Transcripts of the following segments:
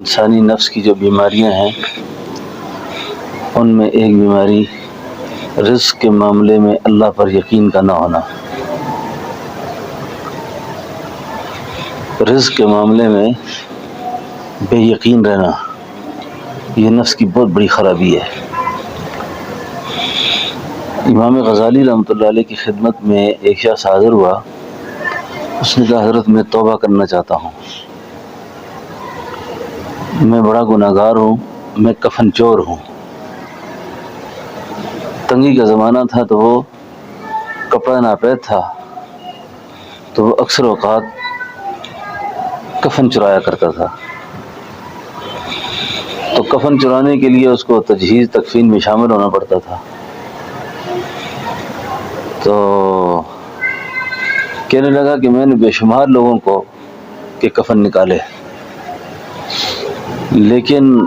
انسانی نفس کی جو بیماریاں ہیں ان میں ایک بیماری رزق کے معاملے میں اللہ پر یقین کا نہ ہونا۔ رزق کے معاملے میں بے یقین رہنا یہ نفس کی بہت بڑی خرابی ہے۔ امام غزالی رحمۃ اللہ علیہ کی خدمت میں ایک شخص حاضر ہوا، اس نے کہا حضرت میں توبہ کرنا چاہتا ہوں، میں بڑا گناہ گار ہوں، میں کفن چور ہوں۔ تنگی کا زمانہ تھا تو وہ کپڑا ناپید تھا، تو وہ اکثر اوقات کفن چرایا کرتا تھا۔ تو کفن چرانے کے لیے اس کو تجہیز تکفین میں شامل ہونا پڑتا تھا۔ تو کہنے لگا کہ میں نے بے شمار لوگوں کو کہ کفن نکالے، لیکن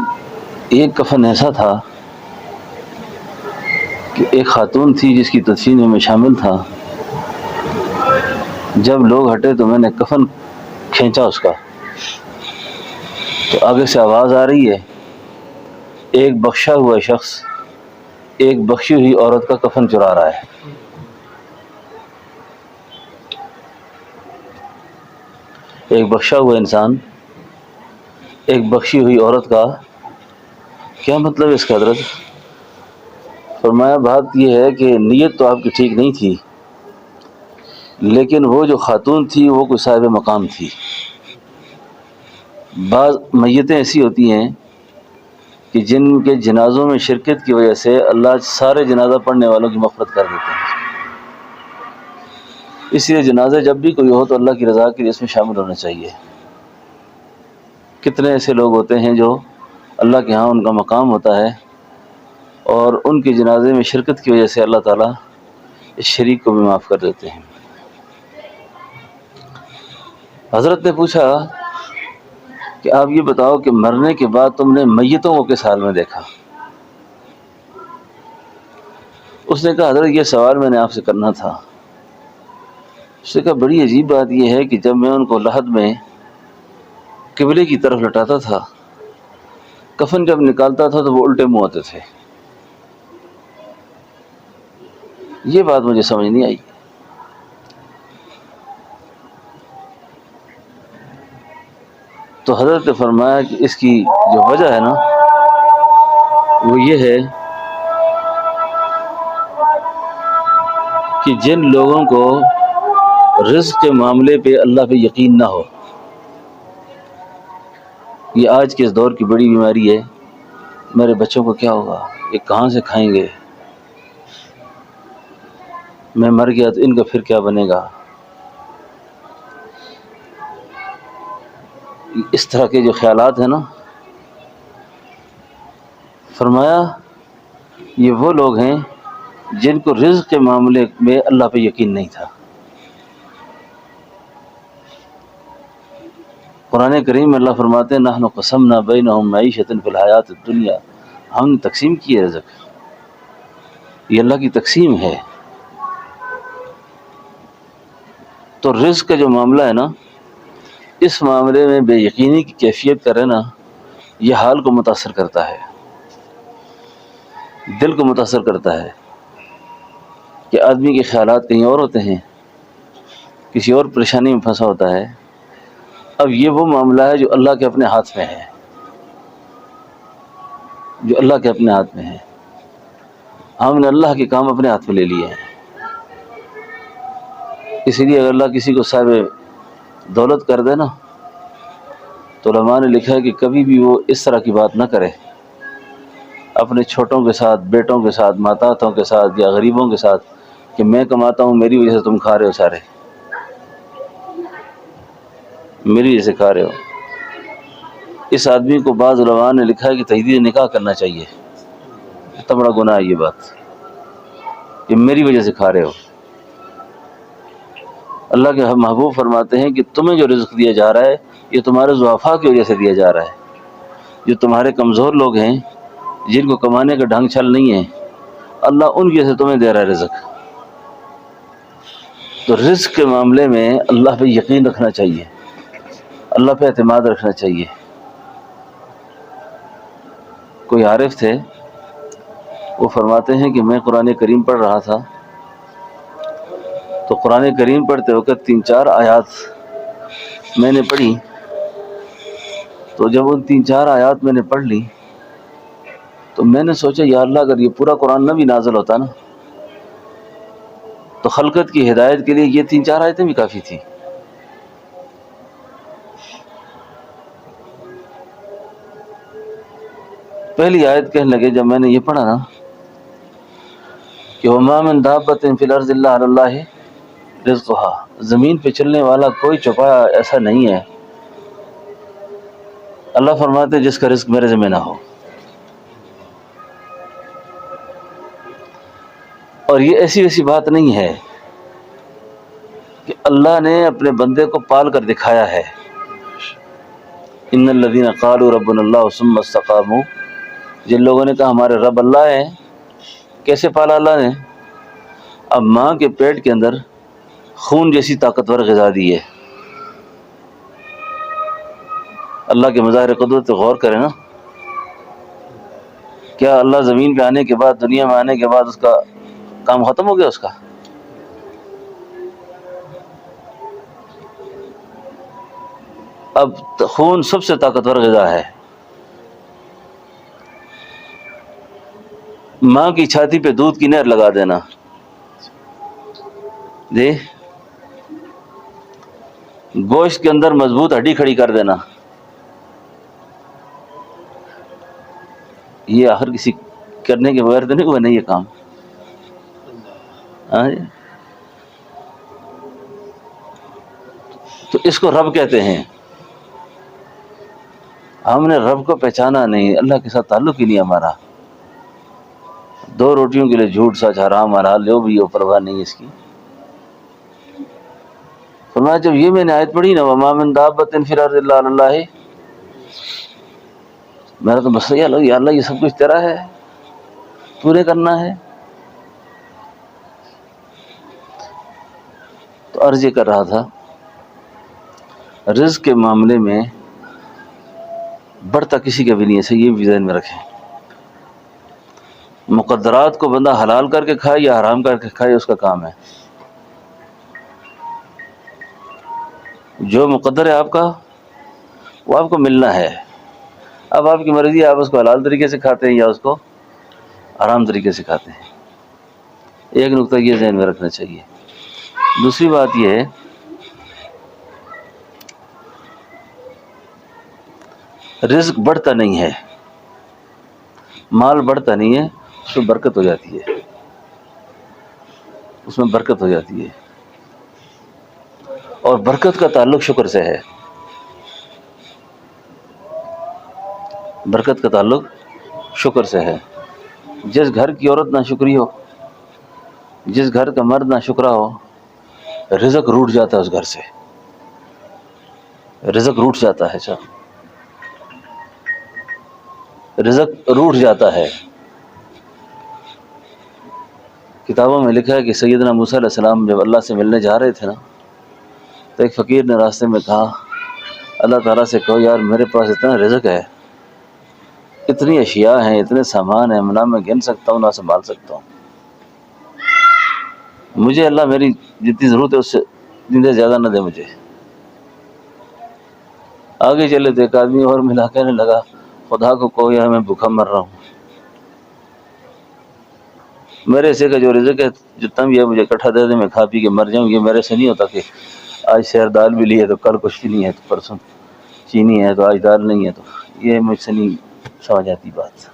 ایک کفن ایسا تھا کہ ایک خاتون تھی جس کی تدفین میں شامل تھا۔ جب لوگ ہٹے تو میں نے کفن کھینچا اس کا، تو آگے سے آواز آ رہی ہے، ایک بخشا ہوا شخص ایک بخشی ہوئی عورت کا کفن چرا رہا ہے۔ ایک بخشا ہوا انسان ایک بخشی ہوئی عورت کا کیا مطلب اس کا حضرت؟ فرمایا بات یہ ہے کہ نیت تو آپ کی ٹھیک نہیں تھی، لیکن وہ جو خاتون تھی وہ کوئی صاحب مقام تھی۔ بعض میتیں ایسی ہوتی ہیں کہ جن کے جنازوں میں شرکت کی وجہ سے اللہ سارے جنازہ پڑھنے والوں کی مغفرت کر دیتے ہیں۔ اس لیے جنازہ جب بھی کوئی ہو تو اللہ کی رضا کے لیے اس میں شامل ہونا چاہیے۔ کتنے ایسے لوگ ہوتے ہیں جو اللہ کے ہاں ان کا مقام ہوتا ہے اور ان کے جنازے میں شرکت کی وجہ سے اللہ تعالیٰ اس شریک کو بھی معاف کر دیتے ہیں۔ حضرت نے پوچھا کہ آپ یہ بتاؤ کہ مرنے کے بعد تم نے میتوں کو کس حال میں دیکھا؟ اس نے کہا حضرت یہ سوال میں نے آپ سے کرنا تھا۔ اس نے کہا بڑی عجیب بات یہ ہے کہ جب میں ان کو لحد میں قبلے کی طرف لٹاتا تھا، کفن جب نکالتا تھا تو وہ الٹے منہ ہوتے تھے۔ یہ بات مجھے سمجھ نہیں آئی۔ تو حضرت نے فرمایا کہ اس کی جو وجہ ہے نا وہ یہ ہے کہ جن لوگوں کو رزق کے معاملے پہ اللہ پہ یقین نہ ہو، یہ آج کے اس دور کی بڑی بیماری ہے۔ میرے بچوں کو کیا ہوگا، یہ کہاں سے کھائیں گے، میں مر گیا تو ان کا پھر کیا بنے گا، اس طرح کے جو خیالات ہیں نا، فرمایا یہ وہ لوگ ہیں جن کو رزق کے معاملے میں اللہ پہ یقین نہیں تھا۔ قرآن کریم میں اللہ فرماتے ہیں نحن قسمنا بینہم معیشۃ فی الحیات الدنیا، ہم نے تقسیم کی ہے رزق، یہ اللہ کی تقسیم ہے۔ تو رزق کا جو معاملہ ہے نا، اس معاملے میں بے یقینی کی کیفیت کا رہنا یہ حال کو متاثر کرتا ہے، دل کو متاثر کرتا ہے کہ آدمی کے خیالات کہیں اور ہوتے ہیں، کسی اور پریشانی میں پھنسا ہوتا ہے۔ اب یہ وہ معاملہ ہے جو اللہ کے اپنے ہاتھ میں ہے، جو اللہ کے اپنے ہاتھ میں ہے۔ ہم نے اللہ کے کام اپنے ہاتھ میں لے لیے ہیں۔ اسی لیے اگر اللہ کسی کو صاحب دولت کر دے نا تو علماء نے لکھا ہے کہ کبھی بھی وہ اس طرح کی بات نہ کرے اپنے چھوٹوں کے ساتھ، بیٹوں کے ساتھ، ماتحتوں کے ساتھ یا غریبوں کے ساتھ کہ میں کماتا ہوں میری وجہ سے تم کھا رہے ہو، سارے میری وجہ سے کھا رہے ہو۔ اس آدمی کو بعض علماء نے لکھا ہے کہ تجدید نکاح کرنا چاہیے، اتنا بڑا گناہ ہے یہ بات کہ میری وجہ سے کھا رہے ہو۔ اللہ کے محبوب فرماتے ہیں کہ تمہیں جو رزق دیا جا رہا ہے یہ تمہارے ضعفاء کی وجہ سے دیا جا رہا ہے، جو تمہارے کمزور لوگ ہیں جن کو کمانے کا ڈھنگ چھل نہیں ہے، اللہ ان کی وجہ سے تمہیں دے رہا ہے رزق۔ تو رزق کے معاملے میں اللہ پہ یقین رکھنا چاہیے، اللہ پہ اعتماد رکھنا چاہیے۔ کوئی عارف تھے، وہ فرماتے ہیں کہ میں قرآن کریم پڑھ رہا تھا، تو قرآن کریم پڑھتے وقت 3-4 آیات میں نے پڑھی، تو جب ان 3-4 آیات میں نے پڑھ لی تو میں نے سوچا یا اللہ اگر یہ پورا قرآن نہ بھی نازل ہوتا نا تو خلقت کی ہدایت کے لیے یہ 3-4 آیتیں بھی کافی تھیں۔ پہلی آیت کہنے لگے جب میں نے یہ پڑھا نا کہ وَمَا مِن دَابَّةٍ فِي الْأَرْضِ إِلَّا عَلَى اللَّهِ رِزْقُهَا، زمین پہ چلنے والا کوئی چوپایا ایسا نہیں ہے، اللہ فرماتے جس کا رزق میرے ذمہ نہ ہو۔ اور یہ ایسی ویسی بات نہیں ہے کہ اللہ نے اپنے بندے کو پال کر دکھایا ہے۔ ان الذین قالوا ربنا اللہ ثم استقاموا، جن لوگوں نے کہا ہمارے رب اللہ ہے، کیسے پالا اللہ نے؟ اب ماں کے پیٹ کے اندر خون جیسی طاقتور غذا دی ہے۔ اللہ کے مظاہر قدرت پہ غور کریں نا، کیا اللہ زمین پہ آنے کے بعد، دنیا میں آنے کے بعد اس کا کام ختم ہو گیا اس کا؟ اب خون سب سے طاقتور غذا ہے۔ ماں کی چھاتی پہ دودھ کی نہر لگا دینا، جی گوشت کے اندر مضبوط ہڈی کھڑی کر دینا، یہ آخر کسی کرنے کے بغیر تو نہیں ہوا نہیں یہ کام؟ ہاں جی، تو اس کو رب کہتے ہیں۔ ہم نے رب کو پہچانا نہیں، اللہ کے ساتھ تعلق ہی نہیں ہمارا، 2 روٹیوں کے لیے جھوٹ سچ حرام حلال جو بھی ہو پرواہ نہیں اس کی۔ فرمایا جب یہ میں نے آیت پڑھی نا وَمَا مِن دَابَّةٍ فِي الْأَرْضِ إِلَّا عَلَى اللَّهِ، میرا تو بس یا اللہ یہ سب کچھ تیرا ہے، پورے کرنا ہے۔ تو عرض یہ کر رہا تھا رزق کے معاملے میں بڑھتا کسی کا بھی نہیں ہے، یہ بھی ذہن میں رکھیں۔ مقدرات کو بندہ حلال کر کے کھائے یا حرام کر کے کھائے اس کا کام ہے، جو مقدر ہے آپ کا وہ آپ کو ملنا ہے۔ اب آپ کی مرضی ہے آپ اس کو حلال طریقے سے کھاتے ہیں یا اس کو حرام طریقے سے کھاتے ہیں، ایک نقطہ یہ ذہن میں رکھنا چاہیے۔ دوسری بات یہ ہے رزق بڑھتا نہیں ہے، مال بڑھتا نہیں ہے، اس میں برکت ہو جاتی ہے، اس میں برکت ہو جاتی ہے، اور برکت کا تعلق شکر سے ہے، برکت کا تعلق شکر سے ہے۔ جس گھر کی عورت نہ شکری ہو، جس گھر کا مرد نہ شکرا ہو، رزق روٹ جاتا ہے اس گھر سے، رزق روٹ جاتا ہے، رزق روٹ جاتا ہے۔ کتابوں میں لکھا ہے کہ سیدنا موسیٰ علیہ السلام جب اللہ سے ملنے جا رہے تھے نا تو ایک فقیر نے راستے میں کہا اللہ تعالیٰ سے کہو یار میرے پاس اتنا رزق ہے، اتنی اشیاء ہیں، اتنے سامان ہیں، نہ میں گن سکتا ہوں نہ سنبھال سکتا ہوں، مجھے اللہ میری جتنی ضرورت ہے اس سے جتنے زیادہ نہ دے مجھے۔ آگے چلے تو ایک آدمی اور ملا، کہنے لگا خدا کو کہو یار میں بھوکا مر رہا ہوں، میرے حصے کا جو رزق ہے جتنا بھی ہے مجھے اکٹھا دے دے، میں کھا پی کے مر جاؤں۔ یہ میرے سے نہیں ہوتا کہ آج سیر دال بھی لی ہے تو کل کچھ بھی نہیں ہے، تو پرسوں چینی ہے تو آج دال نہیں ہے، تو یہ مجھ سے نہیں سمجھ آتی بات۔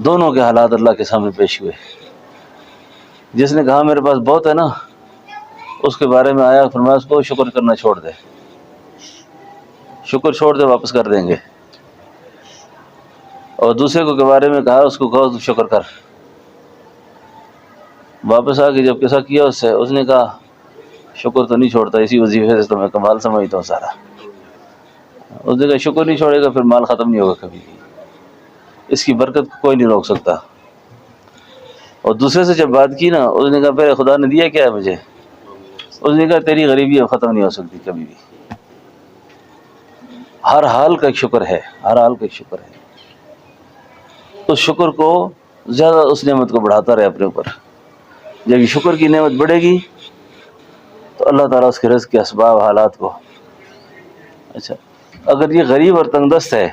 دونوں کے حالات اللہ کے سامنے پیش ہوئے۔ جس نے کہا میرے پاس بہت ہے نا، اس کے بارے میں آیا فرمایا اس کو شکر کرنا چھوڑ دے، شکر چھوڑ دے واپس کر دیں گے۔ اور دوسرے کو کے بارے میں کہا اس کو کہو تو شکر کر، واپس آ کے جب کیسا کیا اس نے کہا شکر تو نہیں چھوڑتا، اسی وظیفے سے تو میں کمال سمجھتا ہوں سارا۔ اس نے کہا شکر نہیں چھوڑے گا پھر مال ختم نہیں ہوگا کبھی بھی، اس کی برکت کو کوئی نہیں روک سکتا۔ اور دوسرے سے جب بات کی نا اس نے کہا پہلے خدا نے دیا کیا ہے مجھے؟ اس نے کہا تیری غریبی اب ختم نہیں ہو سکتی کبھی بھی۔ ہر حال کا ایک شکر ہے، ہر حال کا ایک شکر ہے۔ اس شکر کو زیادہ اس نعمت کو بڑھاتا رہے اپنے اوپر. جب یہ شکر کی نعمت بڑھے گی تو اللہ تعالیٰ اس کے رزق کے اسباب حالات کو. اچھا اگر یہ غریب اور تنگ دست ہے،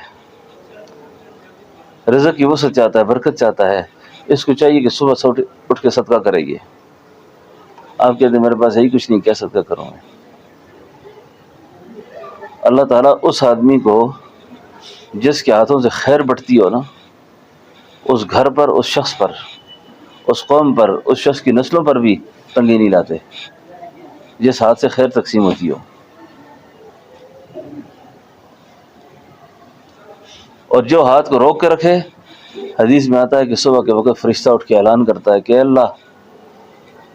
رزق کی وسعت چاہتا ہے، برکت چاہتا ہے، اس کو چاہیے کہ صبح سے اٹھ کے صدقہ کرے گی. آپ کہتے ہیں میرے پاس یہی کچھ نہیں، کیا صدقہ کروں میں؟ اللہ تعالیٰ اس آدمی کو جس کے ہاتھوں سے خیر بٹتی ہو نا، اس گھر پر، اس شخص پر، اس قوم پر، اس شخص کی نسلوں پر بھی تنگی نہیں لاتے جس ہاتھ سے خیر تقسیم ہوتی ہو. اور جو ہاتھ کو روک کے رکھے، حدیث میں آتا ہے کہ صبح کے وقت فرشتہ اٹھ کے اعلان کرتا ہے کہ اللہ،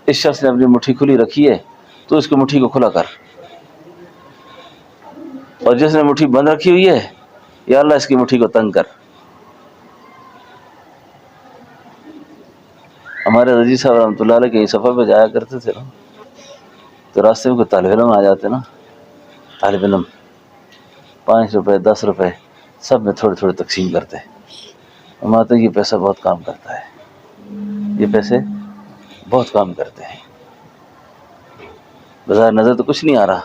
اس شخص نے اپنی مٹھی کھلی رکھی ہے تو اس کی مٹھی کو کھلا کر، اور جس نے مٹھی بند رکھی ہوئی ہے یا اللہ اس کی مٹھی کو تنگ کر. ہمارے رضی صاحب رحمۃ اللہ علیہ کہیں سفر پہ جایا کرتے تھے نا، تو راستے میں کوئی طالب علم آ جاتے نا، طالب علم 5 روپے 10 روپے سب میں تھوڑے تھوڑے تقسیم کرتے. ہمارے یہ پیسہ بہت کام کرتا ہے، یہ پیسے بہت کام کرتے ہیں، بظاہر نظر تو کچھ نہیں آ رہا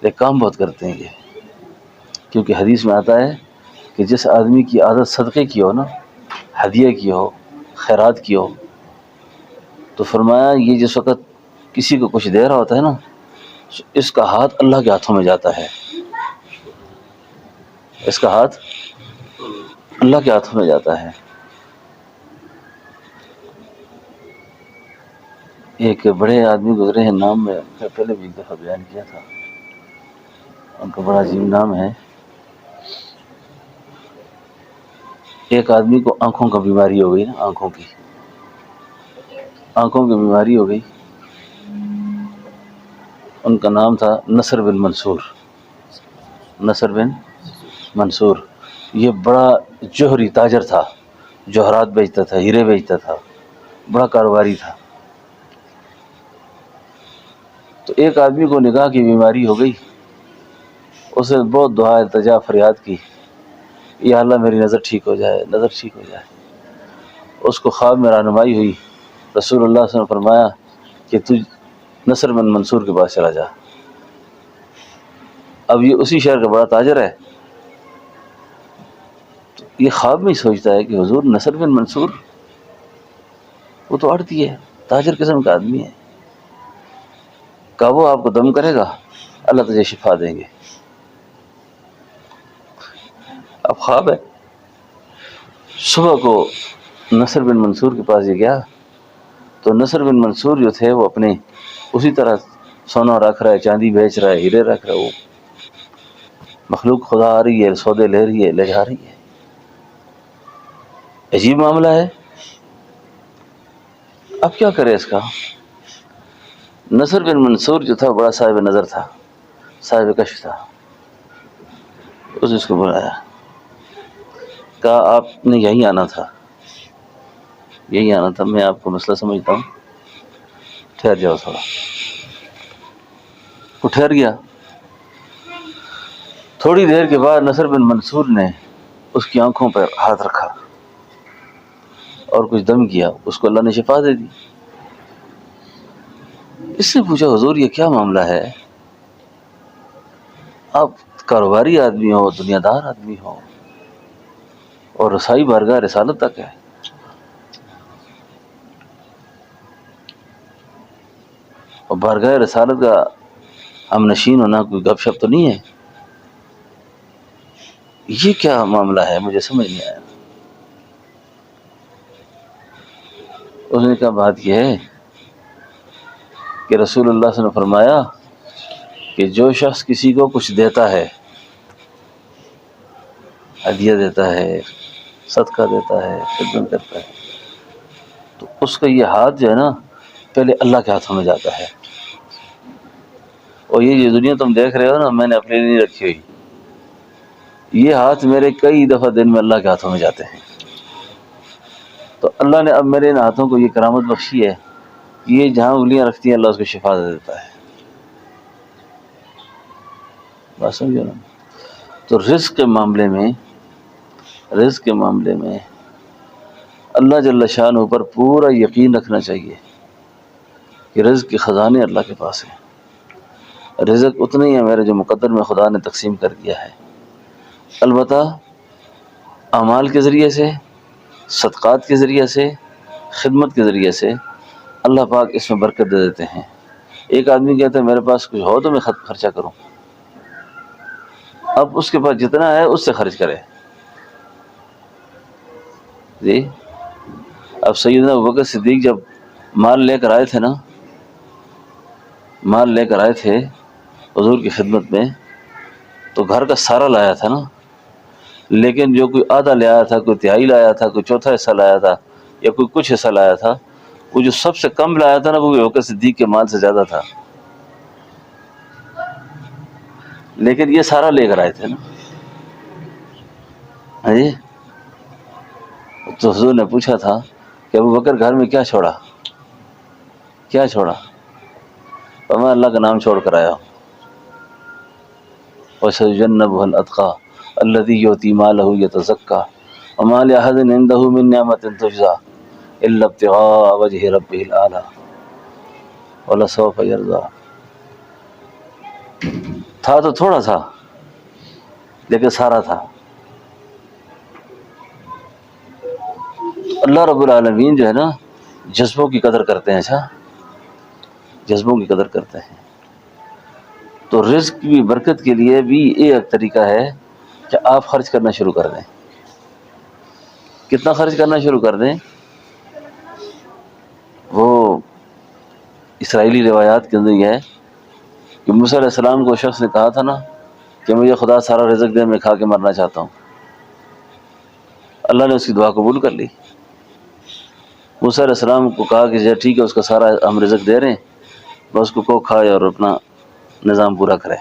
لیکن کام بہت کرتے ہیں یہ. کیونکہ حدیث میں آتا ہے کہ جس آدمی کی عادت صدقے کی ہو نا، ہدیہ کی ہو، خیرات کی ہو، تو فرمایا یہ جس وقت کسی کو کچھ دے رہا ہوتا ہے نا، اس کا ہاتھ اللہ کے ہاتھوں میں جاتا ہے، اس کا ہاتھ اللہ کے ہاتھوں میں جاتا ہے. ایک بڑے آدمی گزرے ہیں، نام میں پہلے بھی ایک دفعہ بیان کیا تھا، ان کا بڑا عظیم نام ہے. ایک آدمی کو آنکھوں کا بیماری ہو گئی نا، آنکھوں کی بیماری ہو گئی. ان کا نام تھا نصر بن منصور. نصر بن منصور یہ بڑا جوہری تاجر تھا، جوہرات بیچتا تھا، ہیرے بیچتا تھا، بڑا کاروباری تھا. تو ایک آدمی کو نگاہ کی بیماری ہو گئی، اس نے بہت دعا التجا فریاد کی، یا اللہ میری نظر ٹھیک ہو جائے، نظر ٹھیک ہو جائے. اس کو خواب میں رہنمائی ہوئی، رسول اللہ صلی اللہ علیہ وسلم نے فرمایا کہ تو نصر بن منصور کے پاس چلا جا. اب یہ اسی شہر کا بڑا تاجر ہے، یہ خواب میں ہی سوچتا ہے کہ حضور نصر بن منصور، وہ تو آڑتی ہے، تاجر قسم کا آدمی ہے، کہ وہ آپ کو دم کرے گا، اللہ تجھے شفا دیں گے. اب خواب ہے. صبح کو نصر بن منصور کے پاس یہ گیا تو نصر بن منصور جو تھے وہ اپنے اسی طرح سونا رکھ رہا ہے، چاندی بیچ رہا ہے، ہیرے رکھ رہا ہے. وہ مخلوق خدا آ رہی ہے، سودے لے رہی ہے، لے جا رہی ہے. عجیب معاملہ ہے. اب کیا کرے اس کا؟ نصر بن منصور جو تھا بڑا صاحب نظر تھا، صاحب کشف تھا. اس کو بلایا، کہا آپ نے یہیں آنا تھا، یہیں آنا تھا، میں آپ کو مسئلہ سمجھتا ہوں، ٹھہر جاؤ تھوڑا. وہ ٹھہر گیا. تھوڑی دیر کے بعد نصر بن منصور نے اس کی آنکھوں پر ہاتھ رکھا اور کچھ دم کیا، اس کو اللہ نے شفا دے دی. اس سے پوچھا حضور یہ کیا معاملہ ہے؟ آپ کاروباری آدمی ہو، دنیا دار آدمی ہو، اور رسائی بارگاہ رسالت تک ہے، اور بارگاہ رسالت کا ہم نشین ہونا کوئی گپ شپ تو نہیں ہے، یہ کیا معاملہ ہے؟ مجھے سمجھ نہیں آیا. اس نے کہا بات یہ ہے کہ رسول اللہ صلی اللہ علیہ وسلم نے فرمایا کہ جو شخص کسی کو کچھ دیتا ہے، ہدیہ دیتا ہے، صدقہ دیتا ہے، خدمت کرتا ہے، تو اس کا یہ ہاتھ جو ہے نا پہلے اللہ کے ہاتھوں میں جاتا ہے. اور یہ جو دنیا تم دیکھ رہے ہو نا، میں نے اپنے لیے نہیں رکھی ہوئی، یہ ہاتھ میرے کئی دفعہ دن میں اللہ کے ہاتھوں میں جاتے ہیں. تو اللہ نے اب میرے ان ہاتھوں کو یہ کرامت بخشی ہے، یہ جہاں انگلیاں رکھتی ہیں اللہ اس کو شفا دے دیتا ہے. بات سمجھو نا. تو رزق کے معاملے میں اللہ جل شانہ پر پورا یقین رکھنا چاہیے کہ رزق کے خزانے اللہ کے پاس ہیں، رزق اتنا ہی ہے میرے جو مقدر میں خدا نے تقسیم کر دیا ہے۔ البتہ اعمال کے ذریعے سے، صدقات کے ذریعے سے، خدمت کے ذریعے سے اللہ پاک اس میں برکت دے دیتے ہیں۔ ایک آدمی کہتا ہے میرے پاس کچھ ہو تو میں خرچہ کروں، اب اس کے پاس جتنا ہے اس سے خرچ کرے۔ جی اب سیدنا ابوبکر صدیق جب مال لے کر آئے تھے نا، مال لے کر آئے تھے حضور کی خدمت میں، تو گھر کا سارا لایا تھا نا، لیکن جو کوئی آدھا لے آیا تھا، کوئی تہائی لایا تھا، کوئی چوتھا حصہ لایا تھا، یا کوئی کچھ حصہ لایا تھا، وہ جو سب سے کم لایا تھا نا وہ ابوبکر صدیق کے مال سے زیادہ تھا، لیکن یہ سارا لے کر آئے تھے نا۔ جی تو حضور نے پوچھا تھا کہ ابوبکر گھر میں کیا چھوڑا، کیا چھوڑا؟ فرمایا اللہ کا نام چھوڑ کر آیا ہوں۔ وَسَيُجَنَّبُهَا الْأَتْقَى الَّذِي يُؤْتِي مَالَهُ يَتَزَكَّى وَمَا لِأَحَدٍ عِندَهُ مِن نِّعْمَةٍ تُجْزَىٰ إِلَّا ابْتِغَاءَ وَجْهِ رَبِّهِ الْأَعْلَىٰ وَلَسَوْفَ يَرْضَىٰ۔ تھا تو تھوڑا سا لیکن سارا تھا۔ اللہ رب العالمین جو ہے نا جذبوں کی قدر کرتے ہیں، اچھا جذبوں کی قدر کرتے ہیں۔ تو رزق کی برکت کے لیے بھی ایک طریقہ ہے کہ آپ خرچ کرنا شروع کر دیں۔ کتنا خرچ کرنا شروع کر دیں؟ وہ اسرائیلی روایات کے اندر یہ ہے کہ موسیٰ علیہ السلام کو شخص نے کہا تھا نا کہ مجھے خدا سارا رزق دے، میں کھا کے مرنا چاہتا ہوں۔ اللہ نے اس کی دعا قبول کر لی۔ موسیٰ علیہ السلام کو کہا کہ ٹھیک ہے اس کا سارا ہم رزق دے رہے ہیں، بس اس کو کھائے اور اپنا نظام پورا کرے۔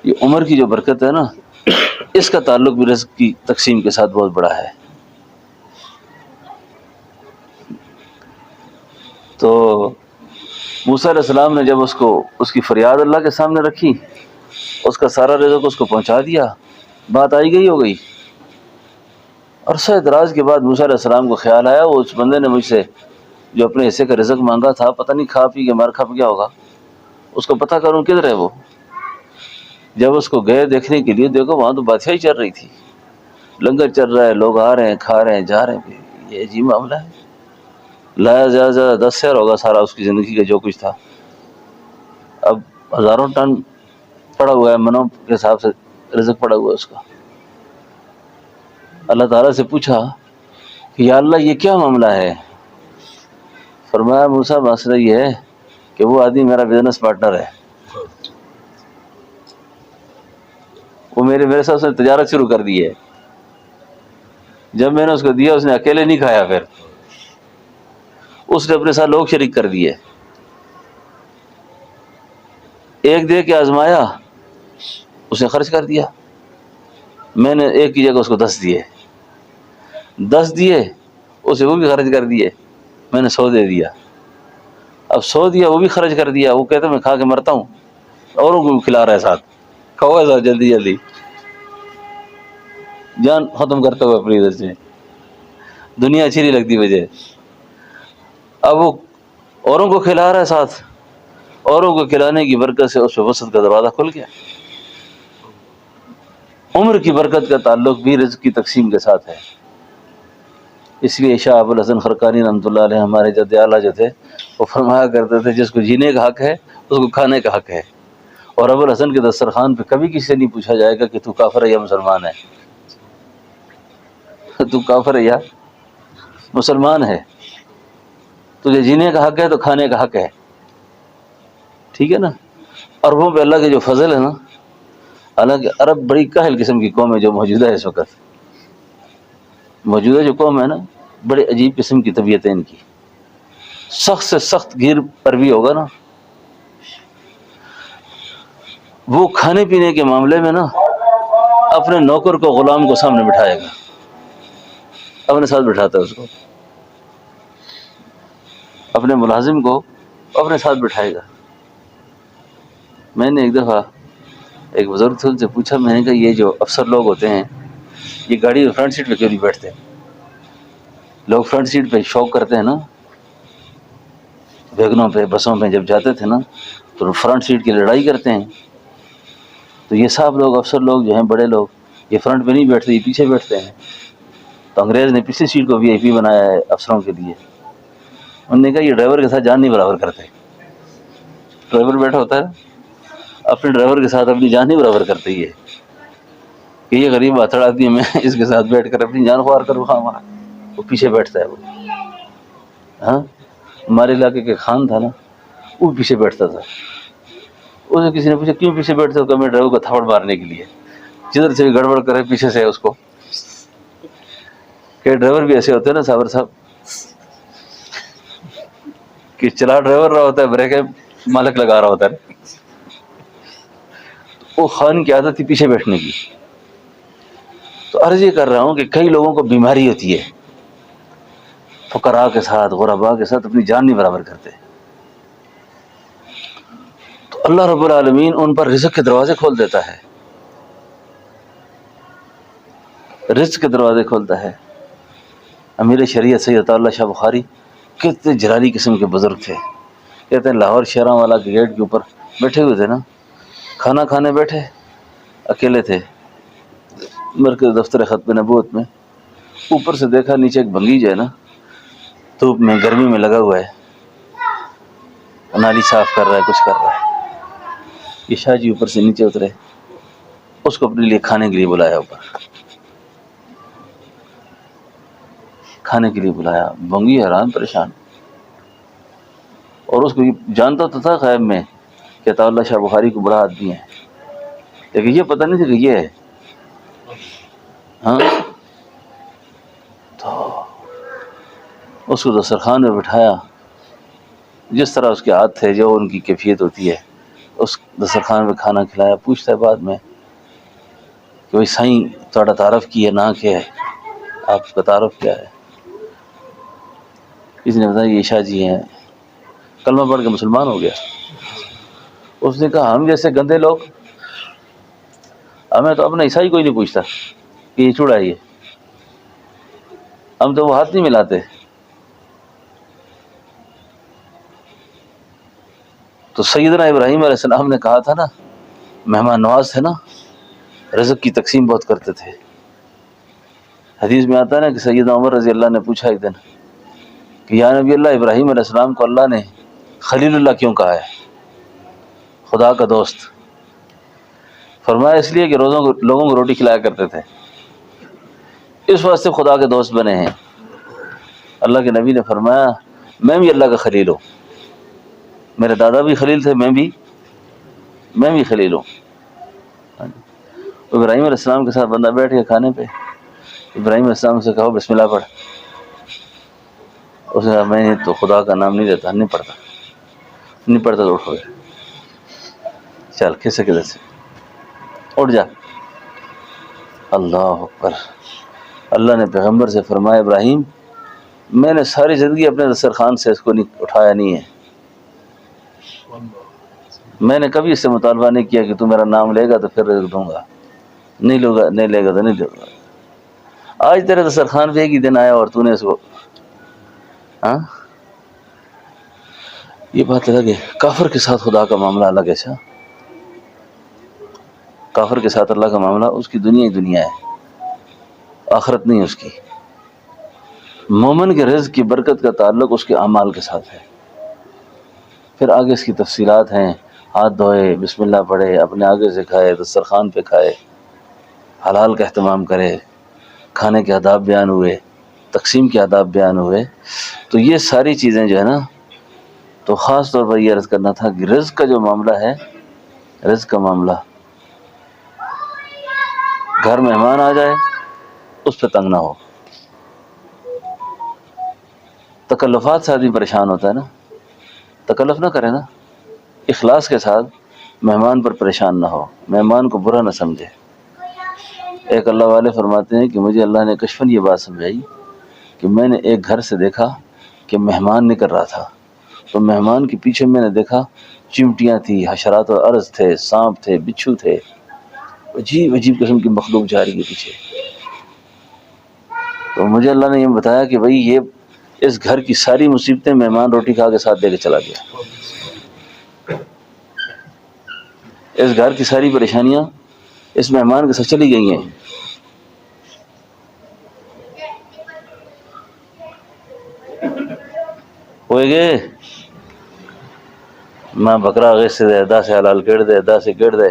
یہ عمر کی جو برکت ہے نا، اس کا تعلق بھی رزق کی تقسیم کے ساتھ بہت بڑا ہے۔ تو موسیٰ علیہ السلام نے جب اس کی فریاد اللہ کے سامنے رکھی، اس کا سارا رزق اس کو پہنچا دیا، بات آئی گئی ہو گئی۔ عرصہ اعتراض کے بعد موسیٰ علیہ السلام کو خیال آیا وہ اس بندے نے مجھ سے جو اپنے حصے کا رزق مانگا تھا، پتہ نہیں کھا پی کے مر کھپ گیا ہوگا، اس کو پتہ کروں کدھر ہے وہ۔ جب اس کو گئے دیکھنے کے لیے، دیکھو وہاں تو بادشاہی چل رہی تھی، لنگر چل رہا ہے، لوگ آ رہے ہیں، کھا رہے ہیں، جا رہے ہیں۔ یہ عجیب معاملہ ہے۔ لایا زیادہ زیادہ 10 سیر ہوگا سارا اس کی زندگی کا جو کچھ تھا، اب ہزاروں ٹن پڑا ہوا ہے، منوں کے حساب سے رزق پڑا ہوا ہے اس کا۔ اللہ تعالیٰ سے پوچھا کہ یا اللہ یہ کیا معاملہ ہے؟ فرمایا موسیٰ مسئلہ یہ ہے کہ وہ آدمی میرا بزنس پارٹنر ہے، وہ میرے ساتھ اس نے تجارت شروع کر دی ہے۔ جب میں نے اس کو دیا اس نے اکیلے نہیں کھایا، پھر اس نے اپنے ساتھ لوگ شریک کر دیے۔ ایک دے کے آزمایا، اس نے خرچ کر دیا۔ میں نے ایک کی جگہ اس کو 10 دیے، 10 دیے اسے وہ بھی خرچ کر دیے، میں نے 100 دے دیا۔ اب 100 دیا وہ بھی خرچ کر دیا، وہ کہتا میں کھا کے مرتا ہوں، اوروں کو بھی کھلا رہا ہے ساتھ، کھاؤ ساتھ جلدی جلدی، جان ختم کرتے ہوئے اپنی ادھر سے، دنیا اچھی نہیں لگتی مجھے۔ اب وہ اوروں کو کھلا رہا ہے ساتھ، اوروں کو کھلانے کی برکت سے اس پہ وسعت کا دروازہ کھل گیا۔ عمر کی برکت کا تعلق بھی رزق کی تقسیم کے ساتھ ہے۔ اس لیے شاہ ابو الحسن خرقانی رحمۃ اللہ علیہ ہمارے جد اعلیٰ جو تھے وہ فرمایا کرتے تھے جس کو جینے کا حق ہے اس کو کھانے کا حق ہے، اور ابو الحسن کے دسترخوان پہ کبھی کسی سے نہیں پوچھا جائے گا کہ تو کافر ہے یا مسلمان ہے، تو کافر ہے یا مسلمان ہے، تجھے جینے کا حق ہے تو کھانے کا حق ہے، ٹھیک ہے نا۔ عربوں پہ اللہ کے جو فضل ہے نا، حالانکہ عرب بڑی کاہل قسم کی قوم ہے جو موجودہ ہے اس وقت، موجودہ جو قوم ہے نا بڑے عجیب قسم کی طبیعت ہے ان کی، سخت سے سخت گیر عربی ہوگا نا، وہ کھانے پینے کے معاملے میں نا اپنے نوکر کو غلام کو سامنے بٹھائے گا، اپنے ساتھ بٹھاتا ہے اس کو، اپنے ملازم کو اپنے ساتھ بٹھائے گا۔ میں نے ایک دفعہ ایک بزرگ تھے ان سے پوچھا، میں نے کہا یہ جو افسر لوگ ہوتے ہیں یہ گاڑی میں فرنٹ سیٹ پہ کیوں نہیں بیٹھتے؟ لوگ فرنٹ سیٹ پہ شوق کرتے ہیں نا، ویگنوں پہ بسوں پہ جب جاتے تھے نا تو فرنٹ سیٹ کی لڑائی کرتے ہیں. تو یہ صاحب لوگ افسر لوگ جو ہیں بڑے لوگ یہ فرنٹ پہ نہیں بیٹھتے، یہ پیچھے بیٹھتے ہیں. تو انگریز نے پچھلی سیٹ کو VIP بنایا ہے افسروں کے لیے. انہوں نے کہا یہ ڈرائیور کے ساتھ جان نہیں برابر کرتے. ڈرائیور بیٹھا ہوتا ہے اپنے ڈرائیور کے ساتھ اپنی جان نہیں برابر کرتے. یہ کہ یہ غریب آتڑ آدمی ہے، میں اس کے ساتھ بیٹھ کر اپنی جان خوار کروں. خواہ وہاں وہ پیچھے بیٹھتا ہے. وہ ہاں ہمارے علاقے کے خان تھا نا، وہ پیچھے بیٹھتا تھا. اسے کسی نے پوچھا کیوں پیچھے بیٹھتے ہو؟ کہ میں ڈرائیور کو تھپڑ مارنے کے لیے، جدھر سے بھی گڑبڑ کرے پیچھے سے اس کو. کہ ڈرائیور بھی ایسے ہوتے ہیں نا صابر صاحب کہ چلا ڈرائیور رہا ہوتا ہے، بریکیں مالک لگا رہا ہوتا ہے. وہ خان کی عادت تھی پیچھے بیٹھنے کی. تو عرض یہ کر رہا ہوں کہ کئی لوگوں کو بیماری ہوتی ہے، فقراء کے ساتھ غرباء کے ساتھ اپنی جان نہیں برابر کرتے. تو اللہ رب العالمین ان پر رزق کے دروازے کھول دیتا ہے، رزق کے دروازے کھولتا ہے. امیر شریعت سید عطا اللہ شاہ بخاری کتنے جلالی قسم کے بزرگ تھے. کہتے ہیں لاہور شہراں والا کے گیٹ کے اوپر بیٹھے ہوئے تھے نا، کھانا کھانے بیٹھے اکیلے تھے مرکز دفتر ختم نبوت میں. اوپر سے دیکھا نیچے ایک بنگی جو ہے نا دھوپ میں گرمی میں لگا ہوا ہے، نالی صاف کر رہا ہے، کچھ کر رہا ہے. یہ شاہ جی اوپر سے نیچے اترے، اس کو اپنے لیے کھانے کے لیے بلایا. اوپر کھانے کے لیے بلایا. بنگی حیران پریشان، اور اس کو جانتا تو تھا غیب میں کہ عطا اللہ شاہ بخاری کو بڑا آدمی ہے، لیکن یہ پتہ نہیں تھا کہ یہ ہے. ہاں تو اس کو دسترخوان میں بٹھایا، جس طرح اس کے عادت تھے، جو ان کی کیفیت ہوتی ہے، اس دسترخوان میں کھانا کھلایا. پوچھتا ہے بعد میں کہ بھائی سائیں تھوڑا تعارف کی ہے نا، کیا ہے آپ کا تعارف کیا ہے؟ کسی نے بتایا یہ شاہ جی ہیں. کلمہ پڑھ کے مسلمان ہو گیا. اس نے کہا ہم جیسے گندے لوگ، ہمیں تو اپنا عیسائی کوئی نہیں پوچھتا کہ یہ چوڑا ہے، یہ ہم تو وہ ہاتھ نہیں ملاتے. تو سیدنا ابراہیم علیہ السلام نے کہا تھا نا، مہمان نواز تھے نا، رزق کی تقسیم بہت کرتے تھے. حدیث میں آتا ہے نا کہ سیدنا عمر رضی اللہ نے پوچھا ایک دن کہ یا نبی اللہ، ابراہیم علیہ السلام کو اللہ نے خلیل اللہ کیوں کہا ہے، خدا کا دوست؟ فرمایا اس لیے کہ لوگوں کو روٹی کھلایا کرتے تھے، اس واسطے خدا کے دوست بنے ہیں. اللہ کے نبی نے فرمایا میں بھی اللہ کا خلیل ہوں، میرے دادا بھی خلیل تھے، میں بھی خلیل ہوں. ابراہیم علیہ السلام کے ساتھ بندہ بیٹھ کے کھانے پہ، ابراہیم علیہ السلام سے کہو بسم اللہ پڑھ. اس نے کہا میں تو خدا کا نام نہیں لیتا، نہیں پڑھتا تو اٹھو چل کسے کدھر سے اٹھ جا. اللہ اکبر. اللہ نے پیغمبر سے فرمایا ابراہیم میں نے ساری زندگی اپنے دسترخوان سے اس کو اٹھایا نہیں ہے، میں نے کبھی اس سے مطالبہ نہیں کیا کہ تو میرا نام لے گا تو پھر رزق دوں گا، نہیں لے گا تو نہیں دوں گا. آج تیرے دسترخوان پہ ایک ہی دن آیا اور تو نے اس کو ہاں. یہ بات الگ ہے. کافر کے ساتھ خدا کا معاملہ الگ ہے. کافر کے ساتھ اللہ کا معاملہ، اس کی دنیا ہی دنیا ہے، آخرت نہیں اس کی. مومن کے رزق کی برکت کا تعلق اس کے اعمال کے ساتھ ہے. پھر آگے اس کی تفصیلات ہیں، ہاتھ دھوئے، بسم اللہ پڑھے، اپنے آگے سے کھائے، دسترخوان پہ کھائے، حلال کا اہتمام کرے، کھانے کے آداب بیان ہوئے، تقسیم کے آداب بیان ہوئے. تو یہ ساری چیزیں جو ہے نا، تو خاص طور پر یہ عرض کرنا تھا کہ رزق کا جو معاملہ ہے، رزق کا معاملہ، گھر مہمان آ جائے اس پہ تنگ نہ ہو. تکلفات سے آدمی پریشان ہوتا ہے نا، تکلف نہ کرے نا، اخلاص کے ساتھ مہمان پر پریشان نہ ہو، مہمان کو برا نہ سمجھے. ایک اللہ والے فرماتے ہیں کہ مجھے اللہ نے کشفن یہ بات سمجھائی کہ میں نے ایک گھر سے دیکھا کہ مہمان نکل رہا تھا، تو مہمان کے پیچھے میں نے دیکھا چمٹیاں تھی، حشرات و ارض تھے، سانپ تھے، بچھو تھے، عجیب عجیب قسم کی مخلوق جا رہی ہے پیچھے. تو مجھے اللہ نے یہ بتایا کہ بھائی یہ اس گھر کی ساری مصیبتیں مہمان روٹی کھا کے ساتھ دے کے چلا گیا، اس گھر کی ساری پریشانیاں اس مہمان کے ساتھ چلی گئی ہیں۔ ہوئے گئے ماں بکرا غصے دے دا سے حلال کر دے دا سے کر دے۔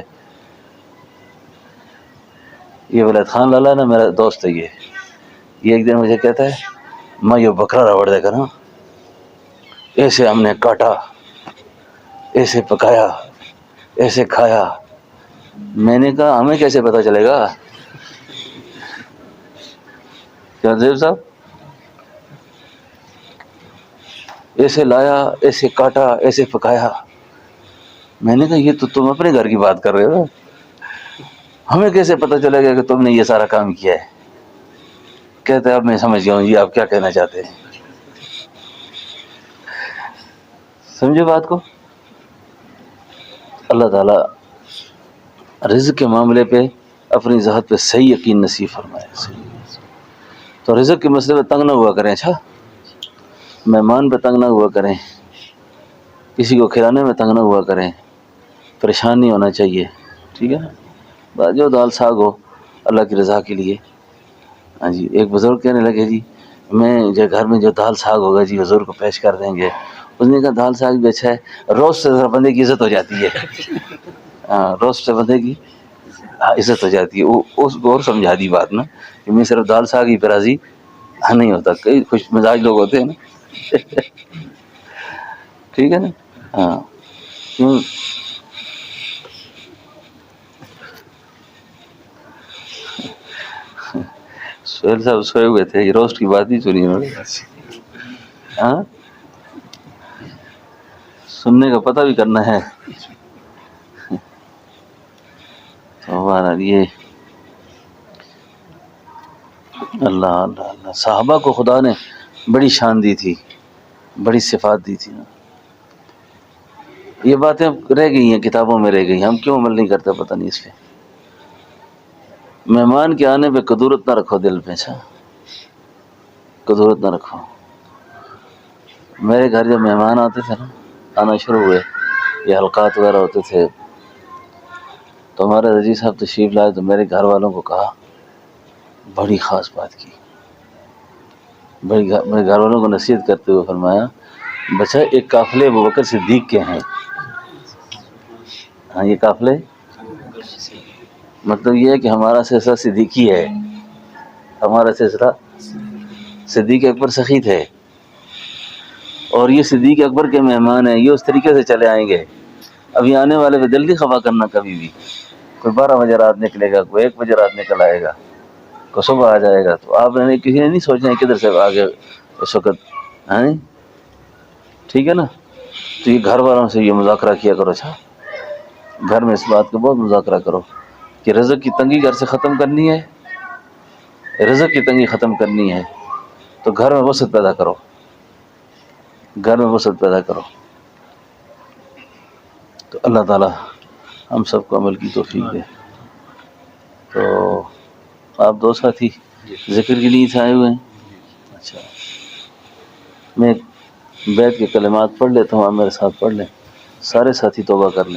یہ ولید خان لالا نا میرا دوست ہے، یہ ایک دن مجھے کہتا ہے ماں یہ بکرا راوڑ دے گا نا، ایسے ہم نے کاٹا، ایسے پکایا، ایسے کھایا۔ میں نے کہا ہمیں کیسے پتہ چلے گا؟ کیا زیب صاحب، ایسے لایا، ایسے کاٹا، ایسے پکایا۔ میں نے کہا یہ تو تم اپنے گھر کی بات کر رہے ہو، ہمیں کیسے پتہ چلے گا کہ تم نے یہ سارا کام کیا ہے؟ کہتے اب میں سمجھ گیا ہوں جی آپ کیا کہنا چاہتے ہیں۔ سمجھے بات کو؟ اللہ تعالیٰ رزق کے معاملے پہ اپنی ذات پہ صحیح یقین نصیب فرمائے۔ تو رزق کے مسئلے پہ تنگ نہ ہوا کریں، اچھا مہمان پہ تنگ نہ ہوا کریں، کسی کو کھلانے میں تنگ نہ ہوا کریں، پریشان نہیں ہونا چاہیے، ٹھیک ہے نا؟ جو دال ساگ ہو اللہ کی رضا کے لیے۔ ہاں جی، ایک بزرگ کہنے لگے جی میں جو گھر میں جو دال ساگ ہوگا جی حضور کو پیش کر دیں گے۔ اس نے کہا دال ساگ بھی اچھا ہے، روز سے بندے کی عزت ہو جاتی ہے، ہاں روز سے بندے کی عزت ہو جاتی ہے۔ وہ اس کو اور سمجھا دی بات نا کہ میں صرف دال ساگ ہی پہ راضی نہیں ہوتا، کئی خوش مزاج لوگ ہوتے ہیں نا ٹھیک ہے نا؟ ہاں کیوں سہیل صاحب سوئے ہوئے تھے، یہ روسٹ کی بات نہیں سنی انہوں نے، ہاں سننے کا پتہ بھی کرنا ہے۔ تو بہرحال یہ اللہ اللہ اللہ صحابہ کو خدا نے بڑی شان دی تھی، بڑی صفات دی تھی۔ یہ باتیں رہ گئی ہیں، کتابوں میں رہ گئی، ہم کیوں عمل نہیں کرتے پتہ نہیں اس پہ۔ مہمان کے آنے پہ کدورت نہ رکھو دل پہ، اچھا کدورت نہ رکھو۔ میرے گھر جب مہمان آتے تھے نا، آنا شروع ہوئے، یہ حلقات وغیرہ ہوتے تھے، تو ہمارے رضی صاحب تشریف لائے تو میرے گھر والوں کو کہا، بڑی خاص بات کی، میرے گھر والوں کو نصیحت کرتے ہوئے فرمایا بچہ ایک قافلے ابوبکر صدیق کے ہیں۔ ہاں یہ قافلے مطلب یہ ہے کہ ہمارا سلسلہ صدیقی ہے، ہمارا سلسلہ صدیق اکبر سخی تھے، اور یہ صدیق اکبر کے مہمان ہیں، یہ اس طریقے سے چلے آئیں گے۔ ابھی آنے والے پہ دل نہیں خفا کرنا کبھی بھی، کوئی 12 بجے رات نکلے گا، کوئی 1 بجے رات نکل آئے گا، کوئی صبح آ جائے گا، تو آپ نے کسی نے نہیں سوچنا ہے کدھر سے آگے اس وقت، ہیں ٹھیک ہے نا؟ تو یہ گھر والوں سے یہ مذاکرہ کیا کرو، اچھا گھر میں اس بات کا بہت مذاکرہ کرو کہ رزق کی تنگی گھر سے ختم کرنی ہے، رزق کی تنگی ختم کرنی ہے تو گھر میں وسعت پیدا کرو، گھر میں وسعت پیدا کرو۔ تو اللہ تعالیٰ ہم سب کو عمل کی توفیق دے۔ تو آپ 2 ساتھی ذکر کے لیے سے آئے ہوئے ہیں، اچھا میں بیت کے کلمات پڑھ لیتا ہوں، آپ میرے ساتھ پڑھ لیں، سارے ساتھی توبہ کر لیں۔